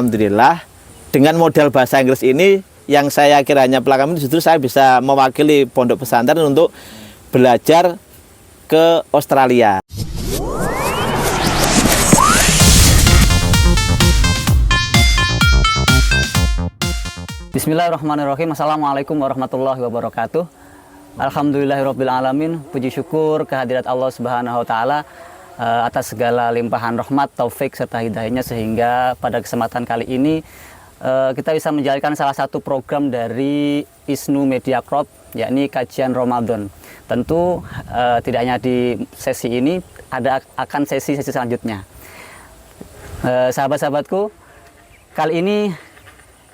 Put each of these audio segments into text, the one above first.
Alhamdulillah dengan modal bahasa Inggris ini yang saya kira hanya pelakam ini justru saya bisa mewakili pondok pesantren untuk belajar ke Australia. Bismillahirrahmanirrahim. Assalamualaikum warahmatullahi wabarakatuh. Alhamdulillahirabbil alamin. Puji syukur kehadirat Allah Subhanahu wa taala atas segala limpahan rahmat, taufik serta hidayahnya sehingga pada kesempatan kali ini kita bisa menjalankan salah satu program dari ISNU Media Crop, yakni kajian Ramadan. Tentu tidak hanya di sesi ini, akan sesi-sesi selanjutnya. Sahabat-sahabatku, kali ini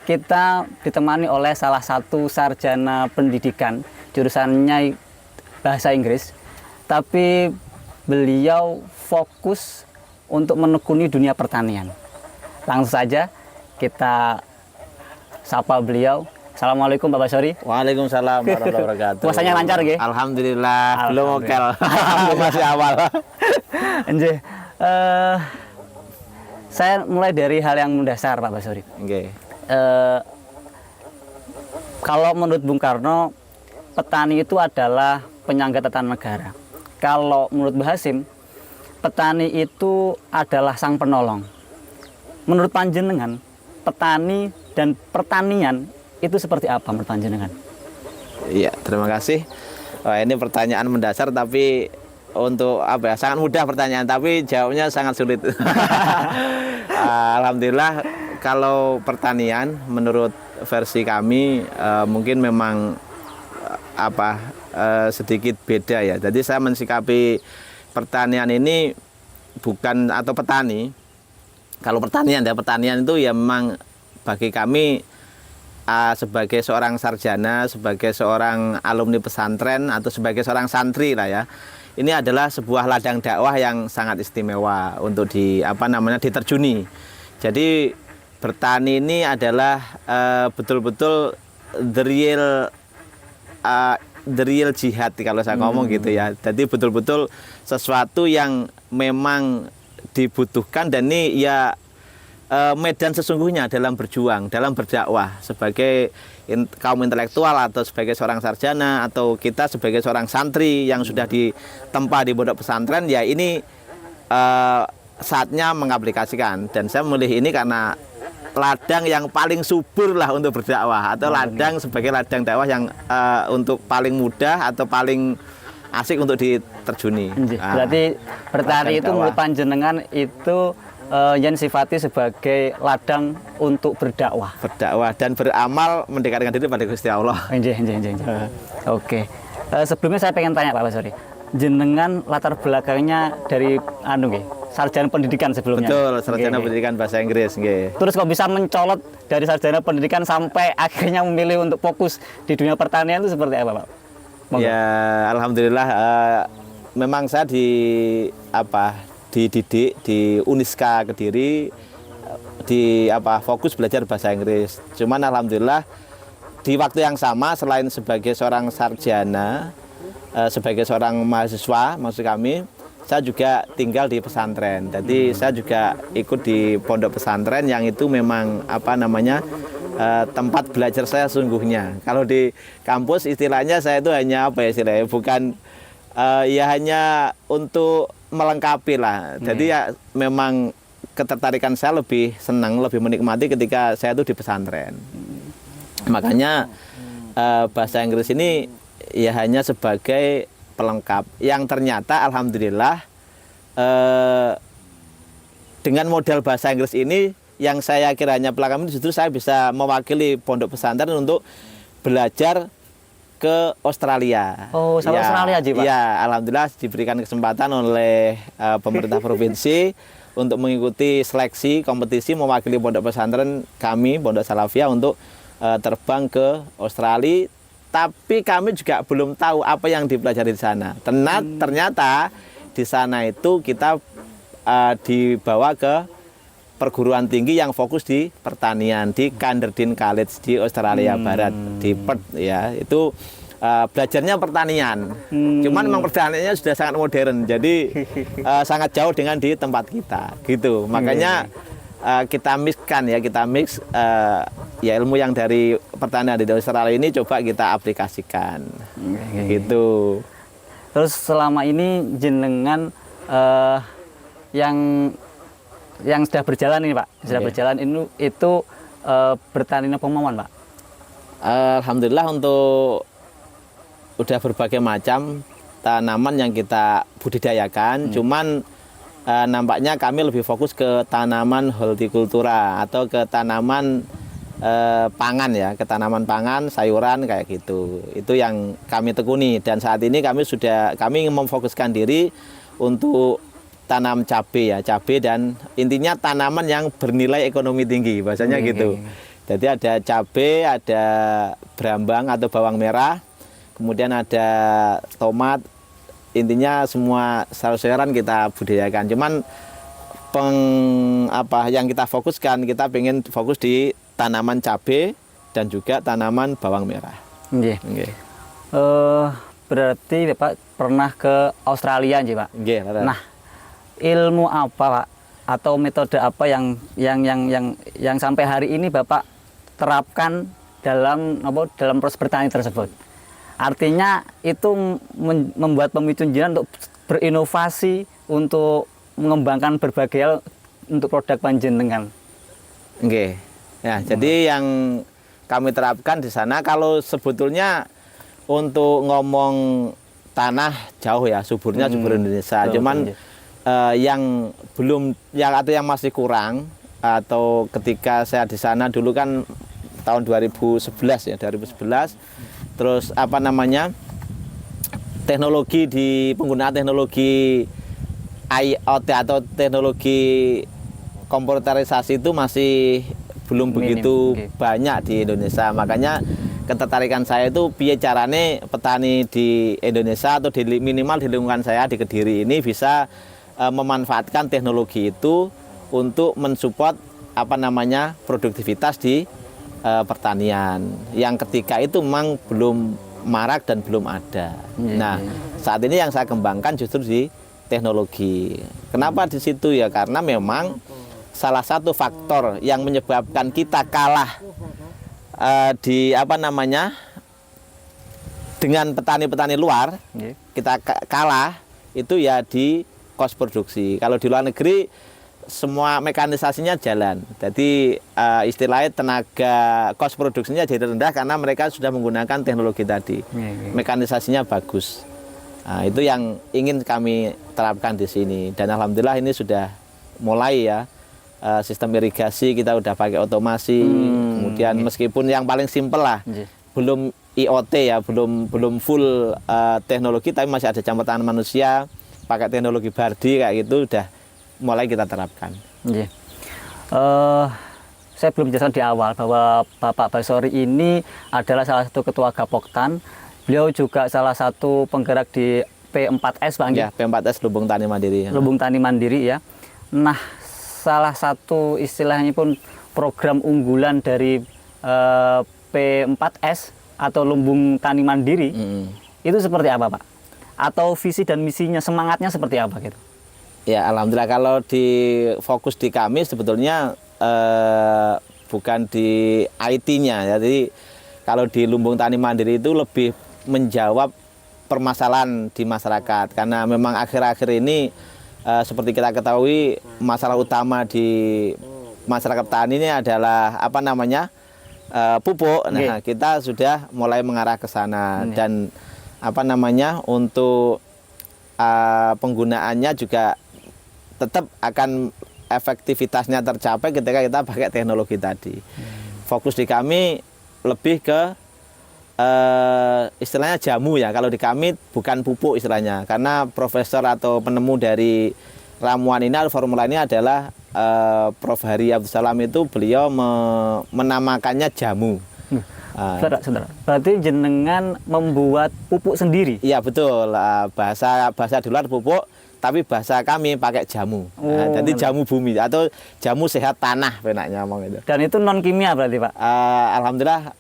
kita ditemani oleh salah satu sarjana pendidikan, jurusannya bahasa Inggris, tapi beliau fokus untuk menekuni dunia pertanian. Langsung saja kita sapa beliau. Assalamualaikum Pak Basori. Waalaikumsalam warahmatullahi wabarakatuh. Puasanya lancar nggih? Alhamdulillah, belum okel. Masih awal. Nggih. Saya mulai dari hal yang mendasar Pak Basori. Nggih. Kalau menurut Bung Karno, petani itu adalah penyangga tatanan negara. Kalau menurut Mbah Hasim, petani itu adalah sang penolong. Menurut panjenengan, petani dan pertanian itu seperti apa menurut panjenengan? Iya, terima kasih. Wah, ini pertanyaan mendasar tapi untuk apa ya? Sangat mudah pertanyaan tapi jawabnya sangat sulit. Alhamdulillah kalau pertanian menurut versi kami mungkin memang sedikit beda ya. Jadi saya mensikapi pertanian ini bukan atau petani. Kalau pertanian itu ya memang bagi kami sebagai seorang sarjana, sebagai seorang alumni pesantren atau sebagai seorang santri lah ya. Ini adalah sebuah ladang dakwah yang sangat istimewa untuk diterjuni. Jadi bertani ini adalah betul-betul the real jihad kalau saya ngomong gitu ya. Jadi betul-betul sesuatu yang memang dibutuhkan dan ini ya medan sesungguhnya dalam berjuang, dalam berdakwah sebagai kaum intelektual atau sebagai seorang sarjana atau kita sebagai seorang santri yang sudah ditempa di pondok pesantren ya ini saatnya mengaplikasikan. Dan saya memilih ini karena ladang yang paling subur lah untuk berdakwah atau ladang sebagai ladang dakwah yang untuk paling mudah atau paling asik untuk diterjuni. Berarti bertani itu menurut panjenengan itu yang sifati sebagai ladang untuk berdakwah dan beramal mendekatkan diri pada Gusti Allah. Oke. Sebelumnya saya pengen tanya Pak Basori, jenengan latar belakangnya dari sarjana pendidikan sebelumnya. Betul, sarjana pendidikan bahasa Inggris. Terus kok bisa mencolot dari sarjana pendidikan sampai akhirnya memilih untuk fokus di dunia pertanian itu seperti apa, Pak? Ya, alhamdulillah memang saya dididik di Uniska Kediri fokus belajar bahasa Inggris. Cuman alhamdulillah di waktu yang sama selain sebagai seorang sarjana, sebagai seorang mahasiswa maksud kami, saya juga tinggal di pesantren. Jadi saya juga ikut di pondok pesantren yang itu memang tempat belajar saya sungguhnya. Kalau di kampus istilahnya saya itu hanya bukan hanya untuk melengkapi lah. Jadi ya memang ketertarikan saya lebih senang, lebih menikmati ketika saya itu di pesantren. Makanya bahasa Inggris ini ya hanya sebagai pelengkap yang ternyata alhamdulillah dengan modal bahasa Inggris ini yang saya kira hanya pelakam ini justru saya bisa mewakili pondok pesantren untuk belajar ke Australia. Oh, sampai Australia aja, Pak? Ya, alhamdulillah diberikan kesempatan oleh pemerintah provinsi untuk mengikuti seleksi kompetisi mewakili pondok pesantren kami, Pondok Salafiyah untuk terbang ke Australia. Tapi kami juga belum tahu apa yang dipelajari di sana. Ternyata di sana itu kita dibawa ke perguruan tinggi yang fokus di pertanian di Kanderdin College di Australia Barat di Perth ya. Itu belajarnya pertanian. Cuman memang pertaniannya sudah sangat modern. Jadi sangat jauh dengan di tempat kita gitu. Makanya kita mixkan ya, kita mix ya ilmu yang dari pertanian di Australia ini coba kita aplikasikan. Gitu. Terus selama ini jenengan yang sudah berjalan ini Pak, sudah berjalan itu bertani apa mawon Pak? Alhamdulillah untuk udah berbagai macam tanaman yang kita budidayakan, cuman nampaknya kami lebih fokus ke tanaman hortikultura atau ke tanaman pangan ya, ke tanaman pangan, sayuran kayak gitu. Itu yang kami tekuni dan saat ini kami memfokuskan diri untuk tanam cabai ya, cabai dan intinya tanaman yang bernilai ekonomi tinggi, bahasanya gitu. Jadi ada cabai, ada brambang atau bawang merah, kemudian ada tomat. Intinya semua sayur-sayuran kita budidayakan. Cuman yang kita fokuskan, kita pengen fokus di tanaman cabai dan juga tanaman bawang merah. Berarti Bapak pernah ke Australia nggih, Pak? Nggih, nah, ilmu apa Pak atau metode apa yang sampai hari ini Bapak terapkan dalam proses bertani tersebut? Artinya itu membuat pemicu jenengan untuk berinovasi, untuk mengembangkan berbagai hal untuk produk panjenengan. Oke. Ya, jadi yang kami terapkan di sana, kalau sebetulnya untuk ngomong tanah jauh ya, suburnya subur Indonesia. Cuman yang belum atau yang masih kurang, atau ketika saya di sana dulu kan tahun 2011 ya, 2011. Terus penggunaan teknologi IoT atau teknologi komputerisasi itu masih belum begitu banyak di Indonesia. Makanya ketertarikan saya itu piye carane petani di Indonesia atau minimal di lingkungan saya di Kediri ini bisa memanfaatkan teknologi itu untuk mensupport produktivitas di pertanian yang ketika itu memang belum marak dan belum ada. Nah, saat ini yang saya kembangkan justru di teknologi. Kenapa di situ ya? Karena memang salah satu faktor yang menyebabkan kita kalah dengan petani-petani luar, kita kalah itu ya di kos produksi. Kalau di luar negeri semua mekanisasinya jalan. Jadi istilahnya tenaga kos produksinya jadi rendah karena mereka sudah menggunakan teknologi tadi. Mekanisasinya bagus. Nah, itu yang ingin kami terapkan di sini. Dan alhamdulillah ini sudah mulai ya. Sistem irigasi kita udah pakai otomasi. Kemudian meskipun yang paling simpel lah, belum IoT ya, belum full teknologi, tapi masih ada campur tangan manusia, pakai teknologi Bardi kayak gitu udah mulai kita terapkan. Saya belum jelaskan di awal bahwa Bapak Basori ini adalah salah satu ketua Gapoktan. Beliau juga salah satu penggerak di P4S, Bang. Ya, P4S Lumbung Tani Mandiri. Lumbung Tani Mandiri ya. Nah, salah satu istilahnya pun program unggulan dari P4S atau Lumbung Tani Mandiri itu seperti apa, Pak? Atau visi dan misinya, semangatnya seperti apa gitu? Ya, alhamdulillah kalau fokus di kami sebetulnya bukan di IT-nya. Jadi kalau di Lumbung Tani Mandiri itu lebih menjawab permasalahan di masyarakat. Karena memang akhir-akhir ini seperti kita ketahui masalah utama di masyarakat petani ini adalah pupuk. Nah, kita sudah mulai mengarah ke sana dan untuk penggunaannya juga tetap akan efektivitasnya tercapai ketika kita pakai teknologi tadi. Fokus di kami lebih ke istilahnya jamu ya. Kalau di kami bukan pupuk istilahnya, karena profesor atau penemu dari ramuan ini atau formula ini adalah Prof. Hari Abdul Salam. Itu beliau menamakannya jamu. Saudara, berarti jenengan membuat pupuk sendiri? Iya betul, bahasa di luar pupuk, tapi bahasa kami pakai jamu. Jadi jamu bumi atau jamu sehat tanah penaknya ngomong itu. Dan itu non kimia berarti, Pak? Alhamdulillah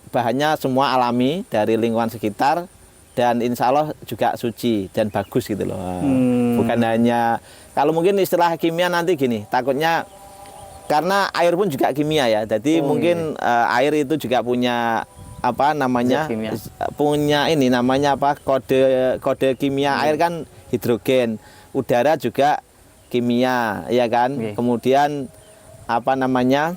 bahannya semua alami dari lingkungan sekitar dan insya Allah juga suci dan bagus gitu loh. Bukan hanya, kalau mungkin istilah kimia nanti gini, takutnya karena air pun juga kimia ya. Jadi mungkin air itu juga punya apa namanya? Zat kimia. Punya ini namanya apa? Kode kimia air kan hidrogen. Udara juga kimia, ya kan? Oke. Kemudian apa namanya?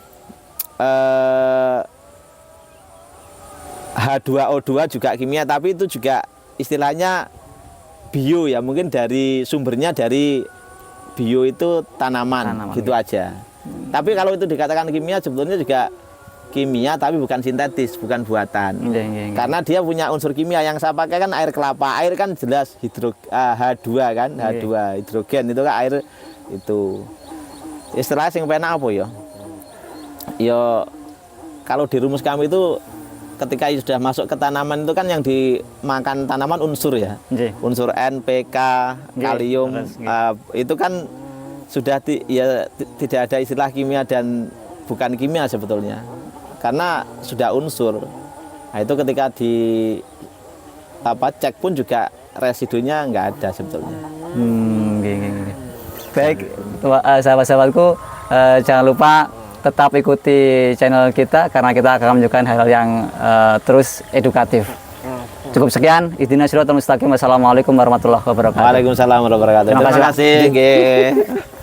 H2O2 juga kimia, tapi itu juga istilahnya bio ya, mungkin dari sumbernya dari bio itu tanaman gitu aja. Tapi kalau itu dikatakan kimia sebetulnya juga kimia tapi bukan sintetis, bukan buatan. Iya, iya, iya. Karena dia punya unsur kimia. Yang saya pakai kan air kelapa. Air kan jelas H2 kan, H2 hidrogen itu kan air itu. Istilahnya sing penak apa ya? Ya kalau di rumus kami itu ketika sudah masuk ke tanaman itu kan yang dimakan tanaman unsur ya. Nggih. Unsur N, PK, kalium, itu kan sudah tidak ada istilah kimia dan bukan kimia sebetulnya. Karena sudah unsur. Nah, itu ketika cek pun juga residunya nggak ada sebetulnya. Nggih, nggih, nggih. Baik, sahabat-sahabatku, jangan lupa tetap ikuti channel kita karena kita akan menunjukkan hal-hal yang terus edukatif. Cukup sekian. Ihdinas siratal mustaqim. Wassalamualaikum warahmatullahi wabarakatuh. Waalaikumsalam warahmatullahi wabarakatuh. Terima kasih, Terima kasih. Nggih.